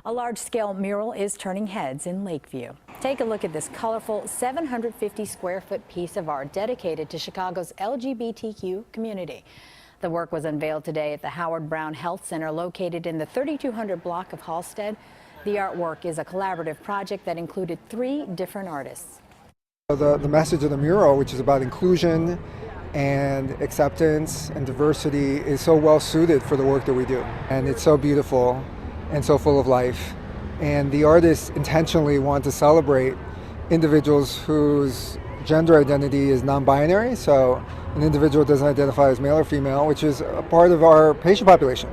A large-scale mural is turning heads in Lakeview. Take a look at this colorful 750-square-foot piece of art dedicated to Chicago's LGBTQ community. The work was unveiled today at the Howard Brown Health Center located in the 3200 block of Halsted. The artwork is a collaborative project that included 3 different artists. The message of the mural, which is about inclusion and acceptance and diversity, is so well suited for the work that we do. And it's so beautiful and so full of life. And the artists intentionally want to celebrate individuals whose gender identity is non-binary, so an individual doesn't identify as male or female, which is a part of our patient population.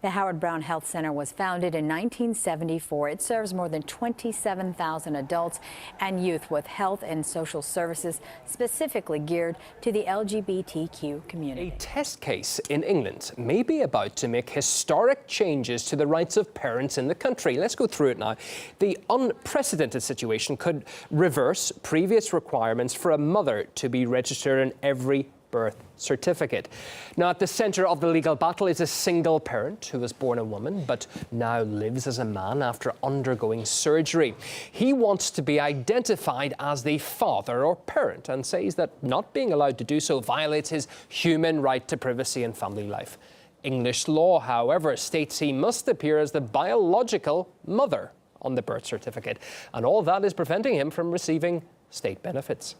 The Howard Brown Health Center was founded in 1974. It serves more than 27,000 adults and youth with health and social services specifically geared to the LGBTQ community. A test case in England may be about to make historic changes to the rights of parents in the country. Let's go through it now. The unprecedented situation could reverse previous requirements for a mother to be registered in every birth certificate. Now, at the centre of the legal battle is a single parent who was born a woman but now lives as a man after undergoing surgery. He wants to be identified as the father or parent and says that not being allowed to do so violates his human right to privacy and family life. English law, however, states he must appear as the biological mother on the birth certificate, and all that is preventing him from receiving state benefits.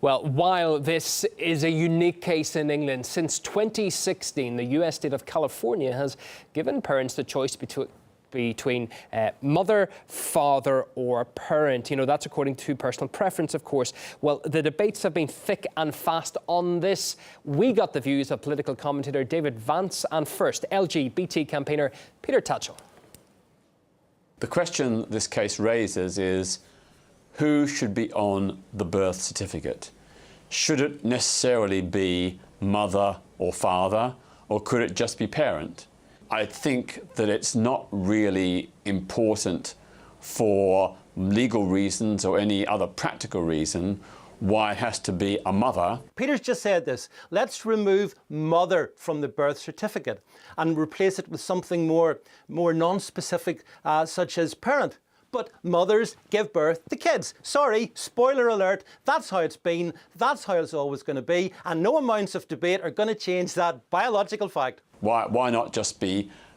Well, while this is a unique case in England, since 2016, the US state of California has given parents the choice between mother, father, or parent. You know, that's according to personal preference, of course. Well, the debates have been thick and fast on this. We got the views of political commentator David Vance and first LGBT campaigner Peter Tatchell. The question this case raises is, who should be on the birth certificate? Should it necessarily be mother or father, or could it just be parent? I think that it's not really important for legal reasons or any other practical reason why it has to be a mother. Peter's just said this. Let's remove mother from the birth certificate and replace it with something more non-specific, such as parent. But mothers give birth to kids. Sorry, spoiler alert, that's how it's been, that's how it's always going to be, and no amounts of debate are going to change that biological fact. Why not just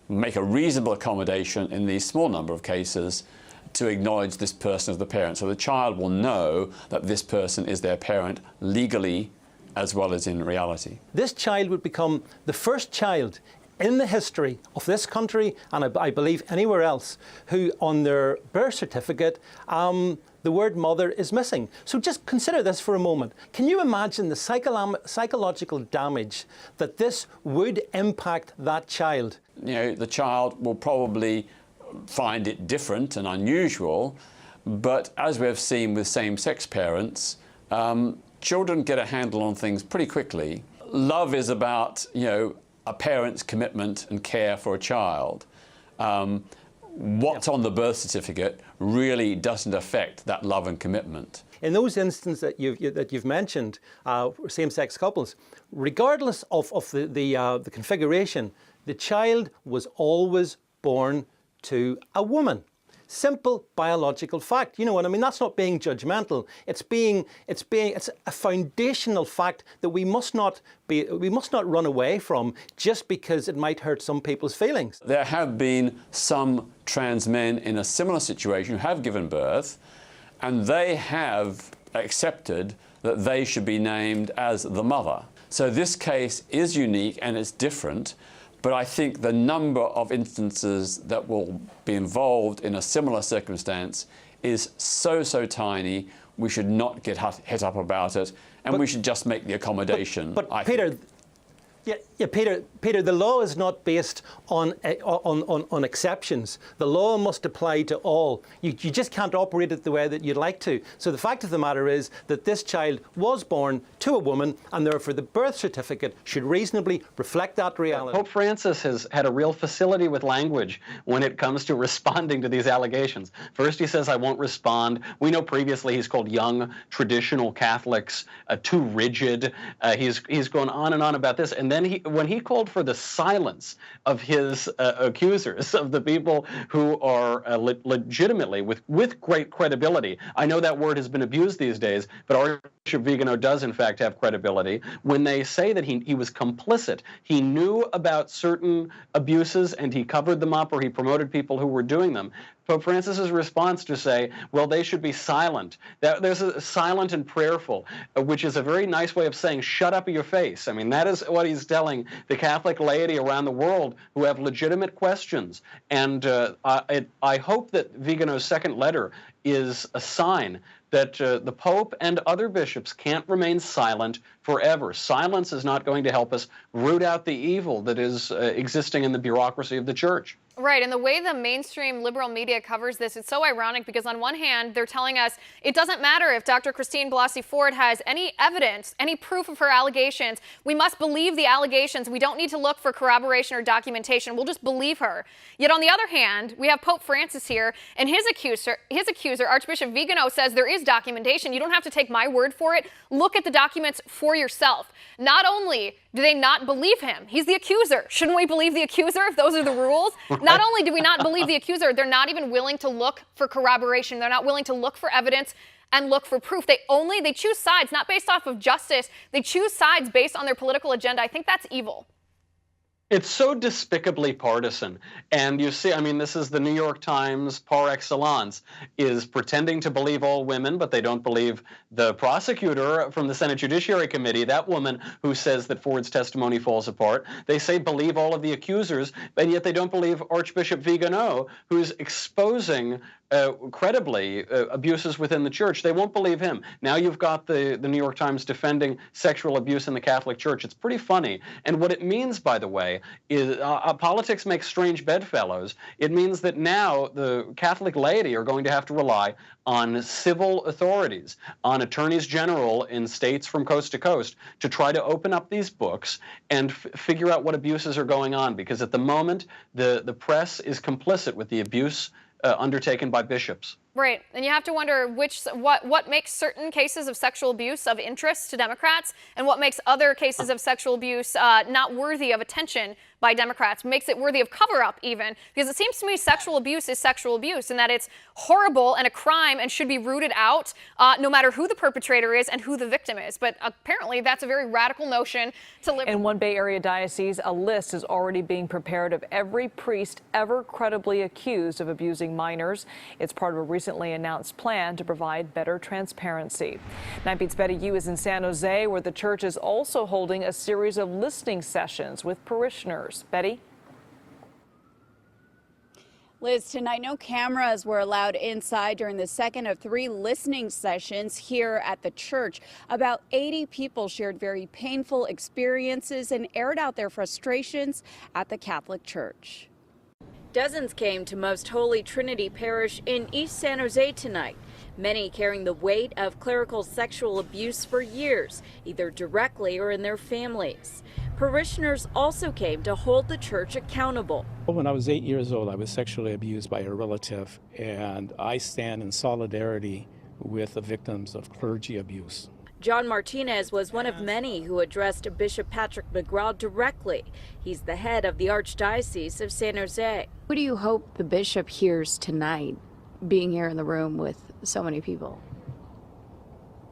make a reasonable accommodation in these small number of cases to acknowledge this person as the parent, so the child will know that this person is their parent legally as well as in reality. This child would become the first child in the history of this country, and I believe anywhere else, who on their birth certificate the word mother is missing. So just consider this for a moment. Can you imagine the psychological damage that this would impact that child? You know, the child will probably find it different and unusual, but as we have seen with same-sex parents, children get a handle on things pretty quickly. Love is about, you know, a parent's commitment and care for a child. What's on the birth certificate really doesn't affect that love and commitment. In those instances that you've mentioned, same-sex couples, regardless of the configuration, the child was always born to a woman. Simple biological fact. You know what I mean? That's not being judgmental. It's a foundational fact that we must not run away from just because it might hurt some people's feelings. There have been some trans men in a similar situation who have given birth, and they have accepted that they should be named as the mother. So this case is unique and it's different. But I think the number of instances that will be involved in a similar circumstance is so tiny, we should not get het up about it, and we should just make the accommodation. But Peter, Peter, the law is not based on exceptions. The law must apply to all. You just can't operate it the way that you'd like to. So the fact of the matter is that this child was born to a woman, and therefore the birth certificate should reasonably reflect that reality. Pope Francis has had a real facility with language when it comes to responding to these allegations. First he says, I won't respond. We know previously he's called young traditional Catholics too rigid. He's gone on and on about this, and then when he called for the silence of his accusers, of the people who are legitimately, with great credibility. I know that word has been abused these days, but Archbishop Vigano does in fact have credibility. When they say that he was complicit, he knew about certain abuses and he covered them up, or he promoted people who were doing them, Pope Francis's response to say, well, they should be silent. There's a silent and prayerful, which is a very nice way of saying, shut up your face. I mean, that is what he's telling the Catholic laity around the world who have legitimate questions. And I hope that Vigano's second letter is a sign that the Pope and other bishops can't remain silent forever. Silence is not going to help us root out the evil that is existing in the bureaucracy of the Church. Right, and the way the mainstream liberal media covers this, it's so ironic because on one hand, they're telling us it doesn't matter if Dr. Christine Blasey Ford has any evidence, any proof of her allegations. We must believe the allegations. We don't need to look for corroboration or documentation. We'll just believe her. Yet on the other hand, we have Pope Francis here, and his accuser, Archbishop Vigano, says there is documentation. You don't have to take my word for it. Look at the documents for yourself. Not only do they not believe him, he's the accuser. Shouldn't we believe the accuser if those are the rules? Not only do we not believe the accuser, they're not even willing to look for corroboration. They're not willing to look for evidence and look for proof. They choose sides, not based off of justice. They choose sides based on their political agenda. I think that's evil. It's so despicably partisan. And you see, I mean, this is the New York Times par excellence, is pretending to believe all women, but they don't believe the prosecutor from the Senate Judiciary Committee, that woman who says that Ford's testimony falls apart. They say believe all of the accusers, and yet they don't believe Archbishop Vigano, who's exposing credibly abuses within the church. They won't believe him. Now you've got the New York Times defending sexual abuse in the Catholic Church. It's pretty funny. And what it means, by the way, is politics makes strange bedfellows. It means that now the Catholic laity are going to have to rely on civil authorities, on attorneys general in states from coast to coast, to try to open up these books and figure out what abuses are going on. Because at the moment, the press is complicit with the abuse undertaken by bishops. Right, and you have to wonder what makes certain cases of sexual abuse of interest to Democrats and what makes other cases of sexual abuse not worthy of attention by Democrats, makes it worthy of cover-up even, because it seems to me sexual abuse is sexual abuse and that it's horrible and a crime and should be rooted out no matter who the perpetrator is and who the victim is. But apparently that's a very radical notion to live. In one Bay Area diocese, a list is already being prepared of every priest ever credibly accused of abusing minors. It's part of a recently announced plan to provide better transparency. 9 Beat's Betty Yu is in San Jose, where the church is also holding a series of listening sessions with parishioners. Betty? Liz, tonight no cameras were allowed inside during the second of 3 listening sessions here at the church. About 80 people shared very painful experiences and aired out their frustrations at the Catholic Church. Dozens came to Most Holy Trinity Parish in East San Jose tonight, many carrying the weight of clerical sexual abuse for years, either directly or in their families. Parishioners also came to hold the church accountable. When I was 8 years old, I was sexually abused by a relative, and I stand in solidarity with the victims of clergy abuse. John Martinez was one of many who addressed Bishop Patrick McGraw directly. He's the head of the Archdiocese of San Jose. What do you hope the bishop hears tonight, being here in the room with so many people?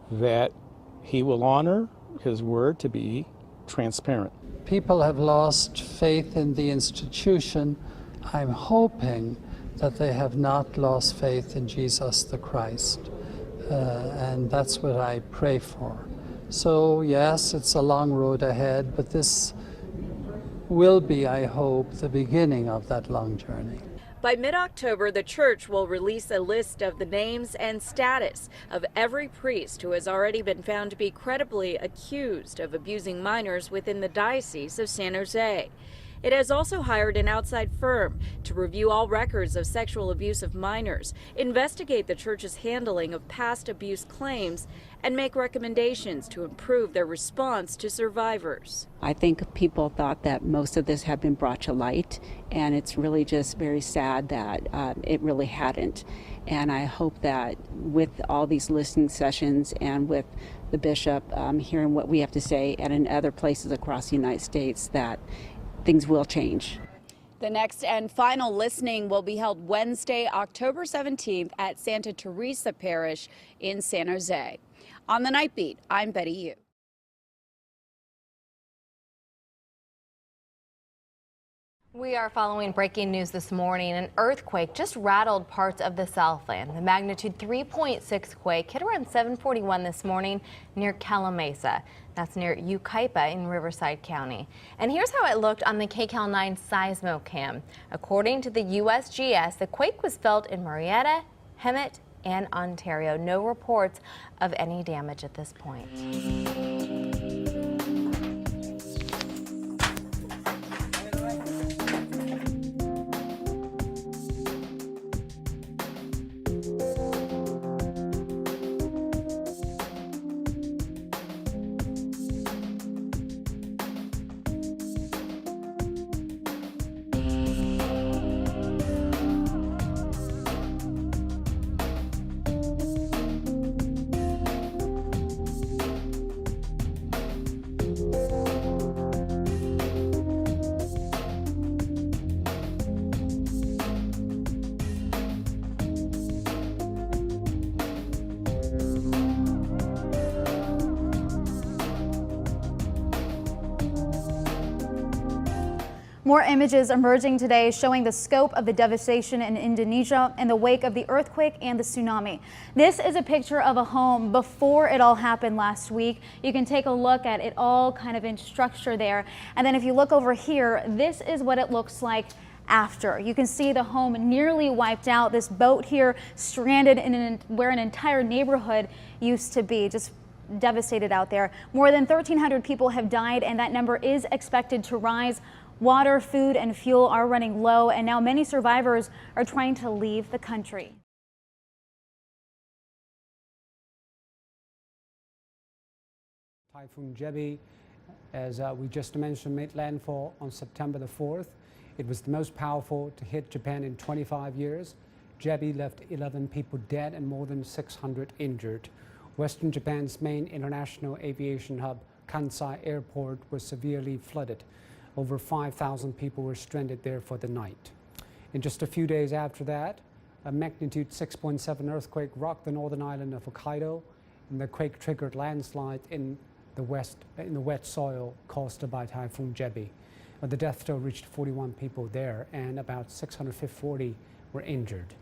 That he will honor his word to be transparent. People have lost faith in the institution. I'm hoping that they have not lost faith in Jesus the Christ. And that's what I pray for. So yes, it's a long road ahead, but this will be, I hope, the beginning of that long journey. By mid-October, the church will release a list of the names and status of every priest who has already been found to be credibly accused of abusing minors within the Diocese of San Jose. It has also hired an outside firm to review all records of sexual abuse of minors, investigate the church's handling of past abuse claims, and make recommendations to improve their response to survivors. I think people thought that most of this had been brought to light, and it's really just very sad that it really hadn't. And I hope that with all these listening sessions and with the bishop hearing what we have to say and in other places across the United States, that things will change. The next and final listening will be held Wednesday, October 17th at Santa Teresa Parish in San Jose. On the Night Beat, I'm Betty Yu. We are following breaking news this morning. An earthquake just rattled parts of the Southland. The magnitude 3.6 quake hit around 7:41 this morning near Calamasa. That's near Yucaipa in Riverside County. And here's how it looked on the KCAL 9 Seismocam. According to the USGS, the quake was felt in Marietta, Hemet, and Ontario. No reports of any damage at this point. More images emerging today showing the scope of the devastation in Indonesia in the wake of the earthquake and the tsunami. This is a picture of a home before it all happened last week. You can take a look at it all kind of in structure there. And then if you look over here, this is what it looks like after. You can see the home nearly wiped out. This boat here stranded in where an entire neighborhood used to be. Just devastated out there. More than 1,300 people have died, and that number is expected to rise. Water, food, and fuel are running low, and now many survivors are trying to leave the country. Typhoon Jebi, as we just mentioned, made landfall on September the 4th. It was the most powerful to hit Japan in 25 years. Jebi left 11 people dead and more than 600 injured. Western Japan's main international aviation hub, Kansai Airport, was severely flooded. Over 5,000 people were stranded there for the night. In just a few days after that, a magnitude 6.7 earthquake rocked the northern island of Hokkaido, and the quake triggered landslide in the wet soil caused by Typhoon Jebi. The death toll reached 41 people there, and about 640 were injured.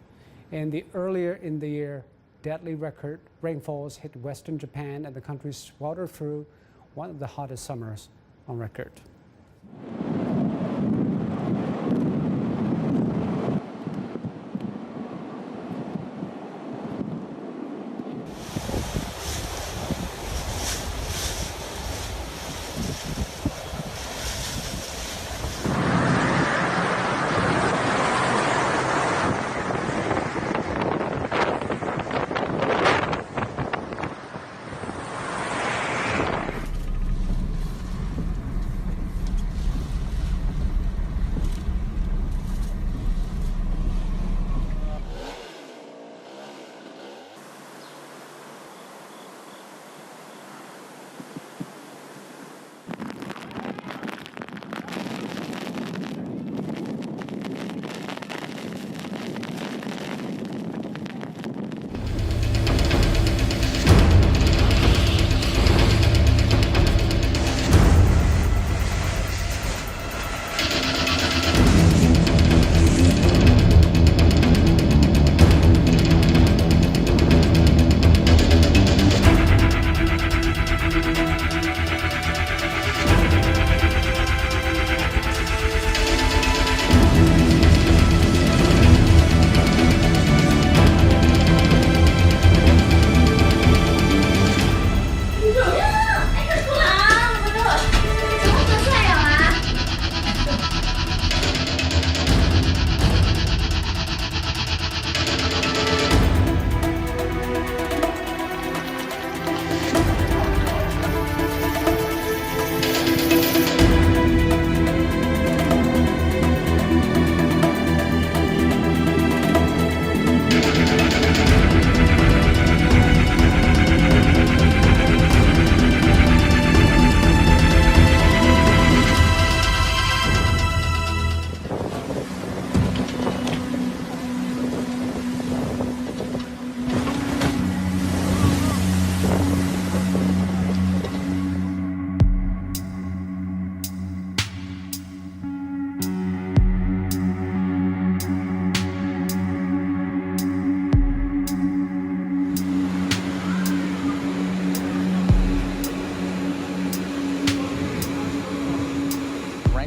And earlier in the year, deadly record rainfalls hit western Japan, and the country sweltered through one of the hottest summers on record.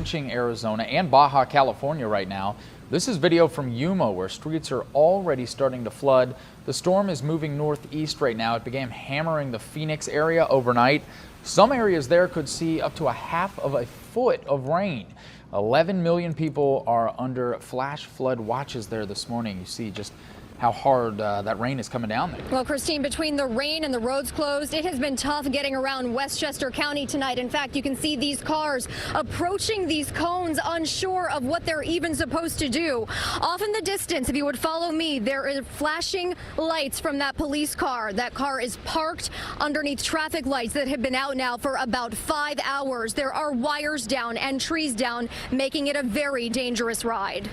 drenching Arizona and Baja California right now. This is video from Yuma, where streets are already starting to flood. The storm is moving northeast right now. It began hammering the Phoenix area overnight. Some areas there could see up to a half of a foot of rain. 11 million people are under flash flood watches there this morning. You see just how hard that rain is coming down there. Well, Christine, between the rain and the roads closed, it has been tough getting around Westchester County tonight. In fact, you can see these cars approaching these cones, unsure of what they're even supposed to do. Off in the distance, if you would follow me, there are flashing lights from that police car. That car is parked underneath traffic lights that have been out now for about 5 hours. There are wires down and trees down, making it a very dangerous ride.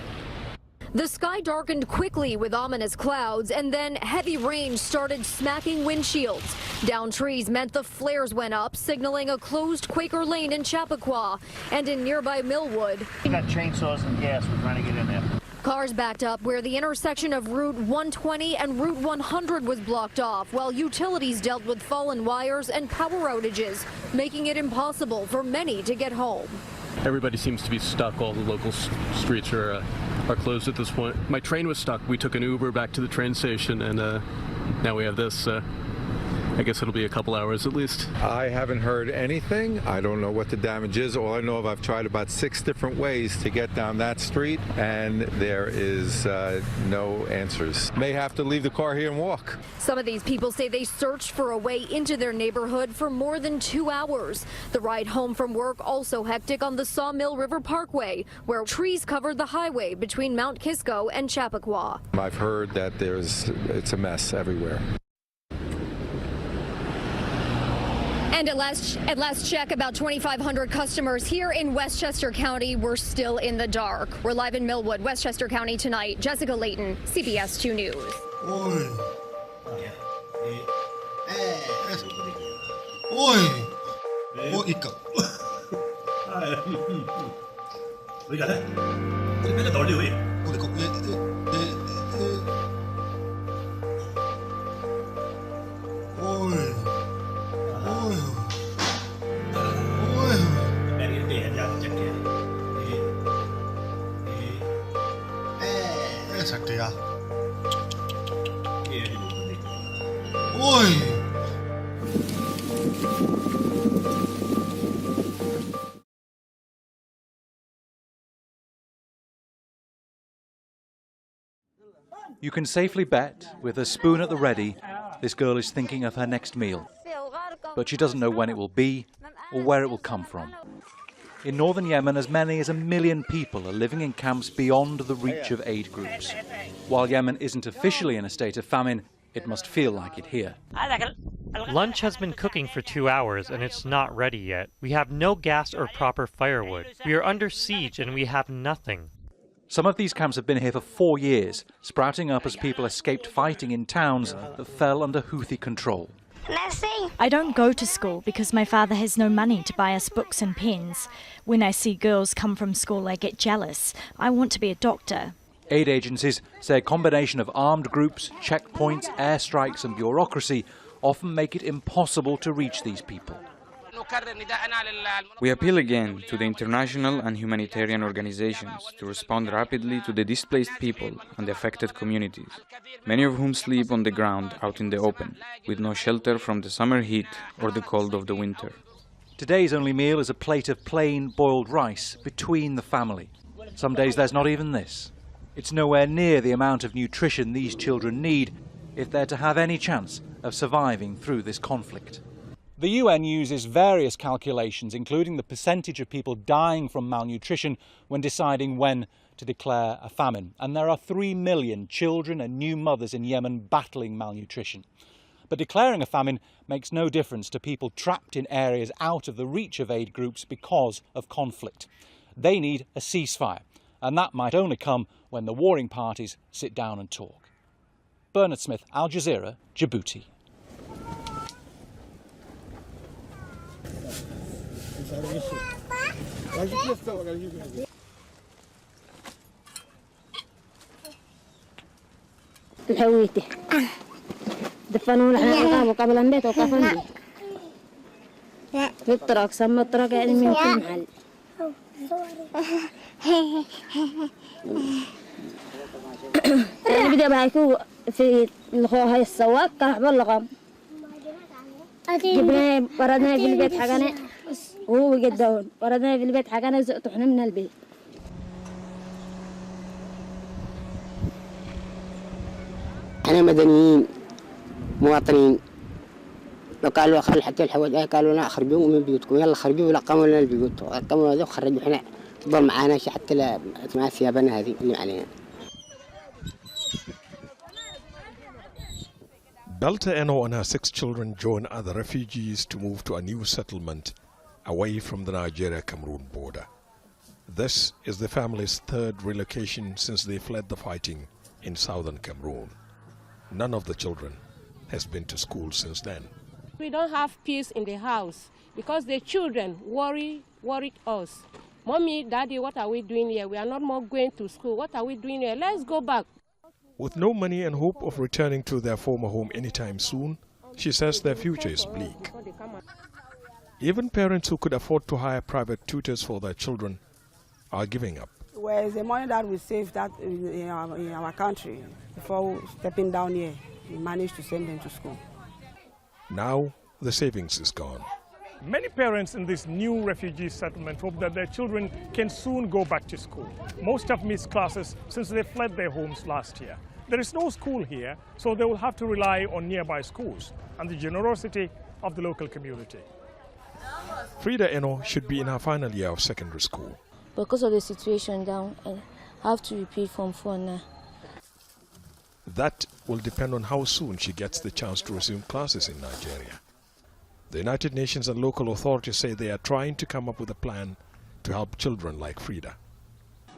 The sky darkened quickly with ominous clouds, and then heavy rain started smacking windshields. Downed trees meant the flares went up, signaling a closed Quaker Lane in Chappaqua. And in nearby Millwood, we got chainsaws and gas. We're trying to get in there. Cars backed up where the intersection of Route 120 and Route 100 was blocked off, while utilities dealt with fallen wires and power outages, making it impossible for many to get home. Everybody seems to be stuck. All the local streets are closed at this point. My train was stuck. We took an Uber back to the train station, and now we have this. I guess it'll be a couple hours at least. I haven't heard anything. I don't know what the damage is. All I know is I've tried about 6 different ways to get down that street, and there is no answers. May have to leave the car here and walk. Some of these people say they searched for a way into their neighborhood for more than 2 hours. The ride home from work also hectic on the Sawmill River Parkway, where trees covered the highway between Mount Kisco and Chappaqua. I've heard that it's a mess everywhere. And at last check, about 2,500 customers here in Westchester County were still in the dark. We're live in Millwood, Westchester County tonight. Jessica Layton, CBS 2 News. You can safely bet, with a spoon at the ready, this girl is thinking of her next meal. But she doesn't know when it will be or where it will come from. In northern Yemen, as many as 1 million people are living in camps beyond the reach of aid groups. While Yemen isn't officially in a state of famine, it must feel like it here. Lunch has been cooking for 2 hours and it's not ready yet. We have no gas or proper firewood. We are under siege and we have nothing. Some of these camps have been here for 4 years, sprouting up as people escaped fighting in towns that fell under Houthi control. I don't go to school because my father has no money to buy us books and pens. When I see girls come from school, I get jealous. I want to be a doctor. Aid agencies say a combination of armed groups, checkpoints, airstrikes and bureaucracy often make it impossible to reach these people. We appeal again to the international and humanitarian organizations to respond rapidly to the displaced people and the affected communities, many of whom sleep on the ground out in the open, with no shelter from the summer heat or the cold of the winter. Today's only meal is a plate of plain boiled rice between the family. Some days there's not even this. It's nowhere near the amount of nutrition these children need if they're to have any chance of surviving through this conflict. The UN uses various calculations, including the percentage of people dying from malnutrition, when deciding when to declare a famine. And there are 3 million children and new mothers in Yemen battling malnutrition. But declaring a famine makes no difference to people trapped in areas out of the reach of aid groups because of conflict. They need a ceasefire, and that might only come when the warring parties sit down and talk. Bernard Smith, Al Jazeera, Djibouti. الحويتي دفنونا احنا قبل البيت وقفنا في الطرق سمى الطرق يعني من كل محل أنا بدي بهايكو في هاي السواق كان بلغم جبنا وردنا في البيت حقنا وهو قدون وردنا في البيت حقنا طحنا من البيت. احنا مدنيين مواطنين لو قالوا خلي حتى الحوادث قالوا لا خربوا من بيوتكم يلا خربوا ولا قاموا لنا البيوت قاموا هذول خرجوا احنا تضل معانا شيء حتى لا مع ثيابنا هذه اللي علينا. Belta Eno and her 6 children join other refugees to move to a new settlement away from the Nigeria-Cameroon border. This is the family's 3rd relocation since they fled the fighting in southern Cameroon. None of the children has been to school since then. We don't have peace in the house because the children worried us. Mommy, Daddy, what are we doing here? We are not more going to school. What are we doing here? Let's go back. With no money and hope of returning to their former home anytime soon, she says their future is bleak. Even parents who could afford to hire private tutors for their children are giving up. Well, it's the money that we saved that in our country before stepping down here. We managed to send them to school. Now the savings is gone. Many parents in this new refugee settlement hope that their children can soon go back to school. Most have missed classes since they fled their homes last year. There is no school here, so they will have to rely on nearby schools and the generosity of the local community. Frida Eno should be in her final year of secondary school. Because of the situation down, I have to repeat Form 4 now. That will depend on how soon she gets the chance to resume classes in Nigeria. The United Nations and local authorities say they are trying to come up with a plan to help children like Frida.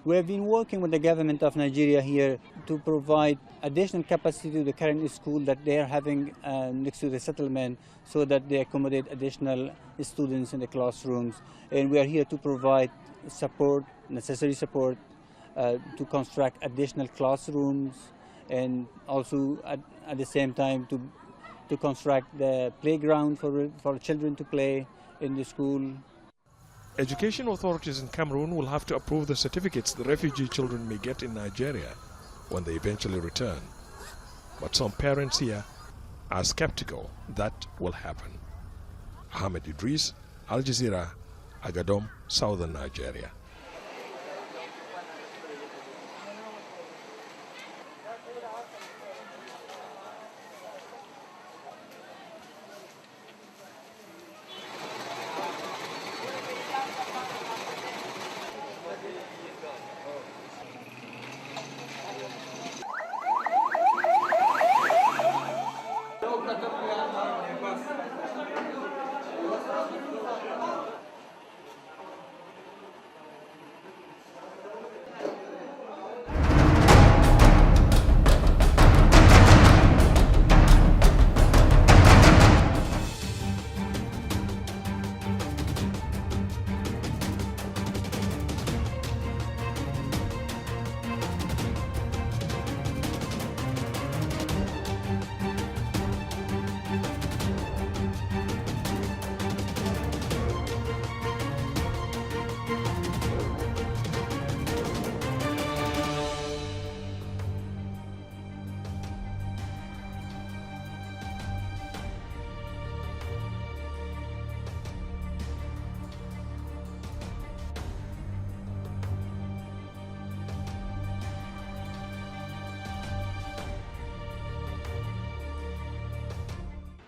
We have been working with the government of Nigeria here to provide additional capacity to the current school that they are having next to the settlement so that they accommodate additional students in the classrooms. And we are here to provide support, necessary support, to construct additional classrooms and also at the same time to construct the playground for children to play in the school. Education authorities in Cameroon will have to approve the certificates the refugee children may get in Nigeria when they eventually return. But some parents here are skeptical that will happen. Ahmed Idris, Al Jazeera, Agadom, southern Nigeria.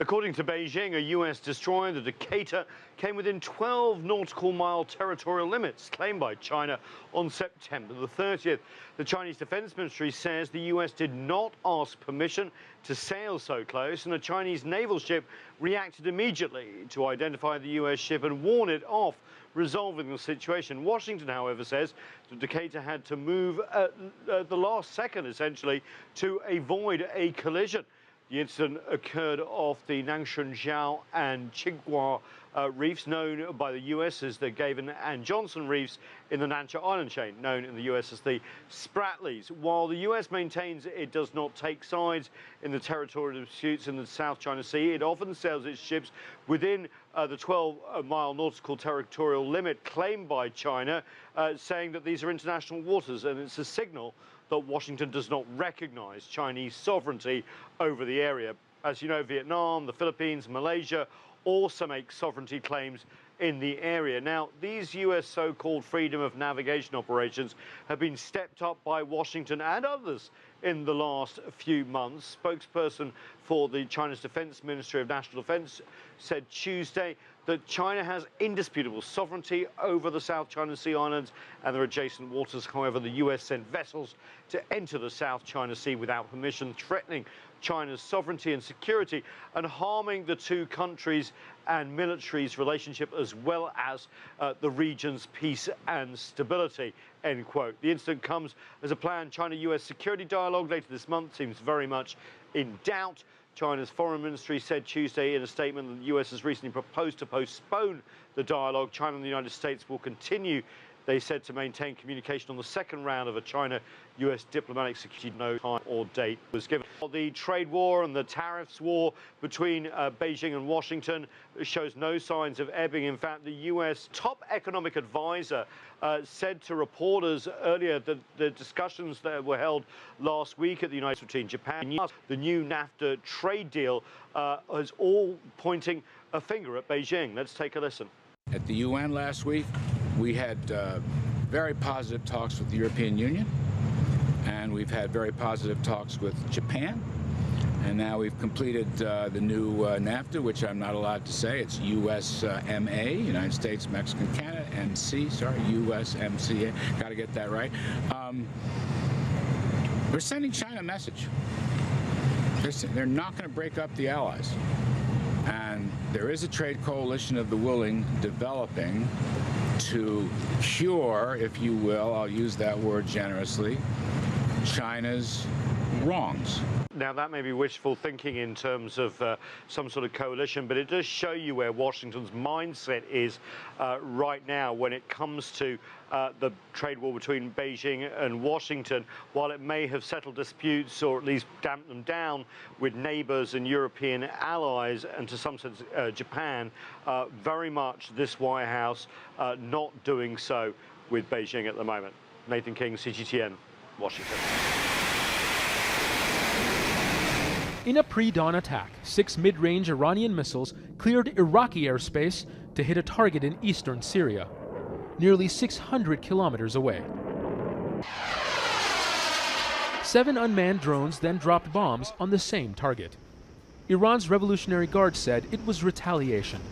According to Beijing, a U.S. destroyer, the Decatur, came within 12 nautical mile territorial limits claimed by China on September the 30th. The Chinese Defense Ministry says the U.S. did not ask permission to sail so close, and a Chinese naval ship reacted immediately to identify the U.S. ship and warn it off, resolving the situation. Washington, however, says the Decatur had to move at the last second, essentially, to avoid a collision. The incident occurred off the Nangshan Zhao and Qinghua reefs known by the US as the Gavin and Johnson reefs in the Nancha Island chain, known in the US as the Spratlys. While the US maintains it does not take sides in the territorial disputes in the South China Sea, it often sails its ships within the 12-mile nautical territorial limit claimed by China, saying that these are international waters, and it's a signal that Washington does not recognize Chinese sovereignty over the area. As you know, Vietnam, the Philippines, Malaysia also make sovereignty claims in the area. Now, these US so-called freedom of navigation operations have been stepped up by Washington and others in the last few months. Spokesperson for the China's Defense Ministry of National Defense said Tuesday that China has indisputable sovereignty over the South China Sea islands and their adjacent waters. However, the US sent vessels to enter the South China Sea without permission, threatening China's sovereignty and security and harming the two countries and militaries' relationship, as well as the region's peace and stability, end quote. The incident comes as a planned China-US security dialogue later this month seems very much in doubt. China's foreign ministry said Tuesday in a statement that the US has recently proposed to postpone the dialogue. China and the United States will continue, they said, to maintain communication on the second round of a China-US diplomatic security. No time or date was given. The trade war and the tariffs war between Beijing and Washington shows no signs of ebbing. In fact, the US top economic advisor said to reporters earlier that the discussions that were held last week at the United States between Japan and the new NAFTA trade deal is all pointing a finger at Beijing. Let's take a listen. At the UN last week, we had very positive talks with the European Union, and we've had very positive talks with Japan, and now we've completed the new NAFTA, which I'm not allowed to say. It's USMA, United States, Mexico, Canada, MC, sorry, USMCA, got to get that right. We're sending China a message. They're not going to break up the allies. And there is a trade coalition of the willing developing to cure, if you will, I'll use that word generously, China's wrongs. Now, that may be wishful thinking in terms of some sort of coalition, but it does show you where Washington's mindset is right now when it comes to the trade war between Beijing and Washington. While it may have settled disputes or at least damped them down with neighbors and European allies, and to some sense Japan, very much this White House not doing so with Beijing at the moment. Nathan King, CGTN, Washington. In a pre-dawn attack, 6 mid-range Iranian missiles cleared Iraqi airspace to hit a target in eastern Syria, nearly 600 kilometers away. 7 unmanned drones then dropped bombs on the same target. Iran's Revolutionary Guard said it was retaliation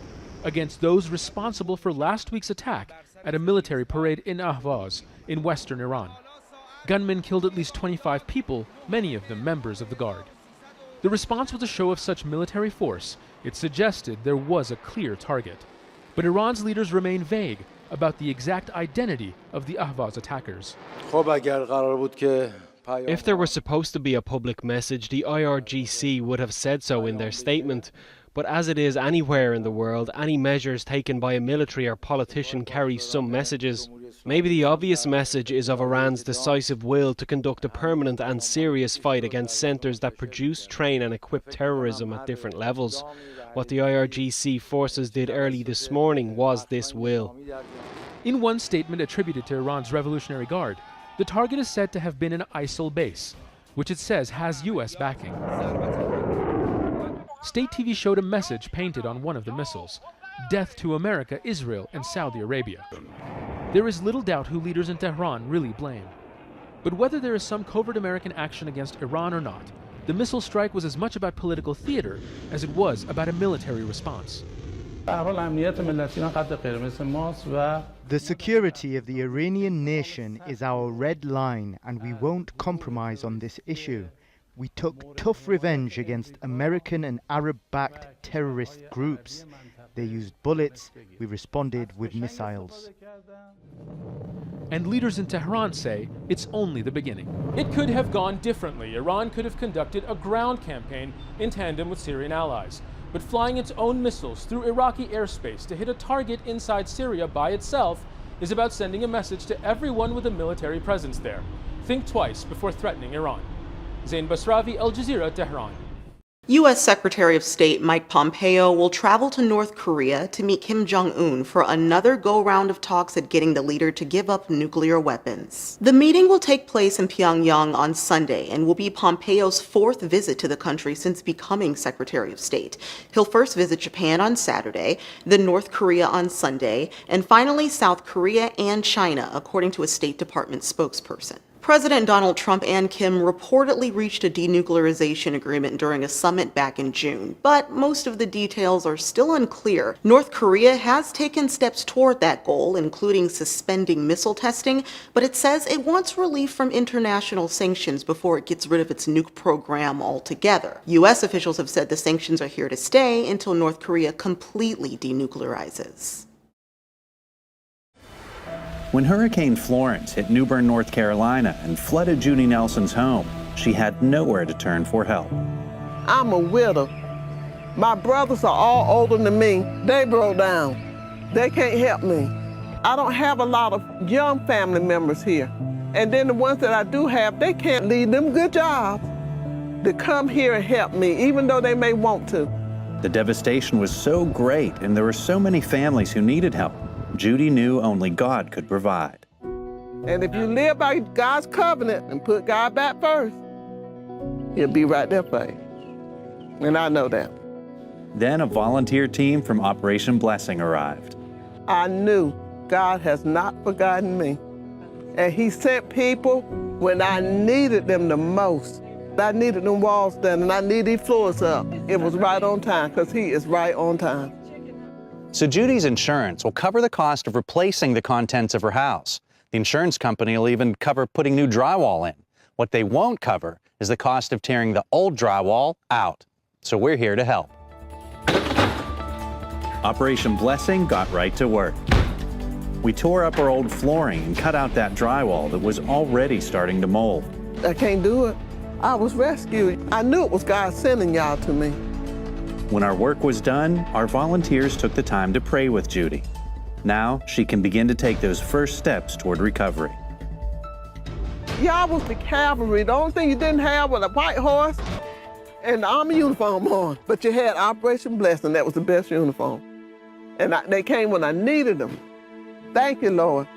against those responsible for last week's attack at a military parade in Ahvaz in western Iran. Gunmen killed at least 25 people, many of them members of the Guard. The response was a show of such military force, it suggested there was a clear target. But Iran's leaders remain vague about the exact identity of the Ahvaz attackers. If there was supposed to be a public message, the IRGC would have said so in their statement. But as it is anywhere in the world, any measures taken by a military or politician carry some messages. Maybe the obvious message is of Iran's decisive will to conduct a permanent and serious fight against centres that produce, train and equip terrorism at different levels. What the IRGC forces did early this morning was this will. In one statement attributed to Iran's Revolutionary Guard, the target is said to have been an ISIL base, which it says has US backing. State TV showed a message painted on one of the missiles: "Death to America, Israel, and Saudi Arabia." There is little doubt who leaders in Tehran really blame. But whether there is some covert American action against Iran or not, the missile strike was as much about political theater as it was about a military response. The security of the Iranian nation is our red line, and we won't compromise on this issue. We took tough revenge against American and Arab-backed terrorist groups. They used bullets, we responded with missiles. And leaders in Tehran say it's only the beginning. It could have gone differently. Iran could have conducted a ground campaign in tandem with Syrian allies. but flying its own missiles through Iraqi airspace to hit a target inside Syria by itself is about sending a message to everyone with a military presence there. Think twice before threatening Iran. Zain Basravi, Al Jazeera, Tehran. U.S. Secretary of State Mike Pompeo will travel to North Korea to meet Kim Jong-un for another go-round of talks at getting the leader to give up nuclear weapons. The meeting will take place in Pyongyang on Sunday and will be Pompeo's fourth visit to the country since becoming Secretary of State. He'll first visit Japan on Saturday, then North Korea on Sunday, and finally South Korea and China, according to a State Department spokesperson. President Donald Trump and Kim reportedly reached a denuclearization agreement during a summit back in June, but most of the details are still unclear. North Korea has taken steps toward that goal, including suspending missile testing, but it says it wants relief from international sanctions before it gets rid of its nuke program altogether. U.S. officials have said the sanctions are here to stay until North Korea completely denuclearizes. When Hurricane Florence hit New Bern, North Carolina and flooded Judy Nelson's home, she had nowhere to turn for help. I'm a widow. My brothers are all older than me. They broke down. They can't help me. I don't have a lot of young family members here. And then the ones that I do have, they can't leave them good jobs to come here and help me, even though they may want to. The devastation was so great, and there were so many families who needed help. Judy knew only God could provide. And if you live by God's covenant and put God back first, He'll be right there for you. And I know that. Then a volunteer team from Operation Blessing arrived. I knew God has not forgotten me. And He sent people when I needed them the most. I needed them walls done and I needed these floors up. It was right on time, because He is right on time. So Judy's insurance will cover the cost of replacing the contents of her house. The insurance company will even cover putting new drywall in. What they won't cover is the cost of tearing the old drywall out. So we're here to help. Operation Blessing got right to work. We tore up our old flooring and cut out that drywall that was already starting to mold. I can't do it. I was rescued. I knew it was God sending y'all to me. When our work was done, our volunteers took the time to pray with Judy. Now she can begin to take those first steps toward recovery. Y'all was the cavalry. The only thing you didn't have was a white horse and the army uniform on. But you had Operation Blessing. That was the best uniform. And they came when I needed them. Thank you, Lord.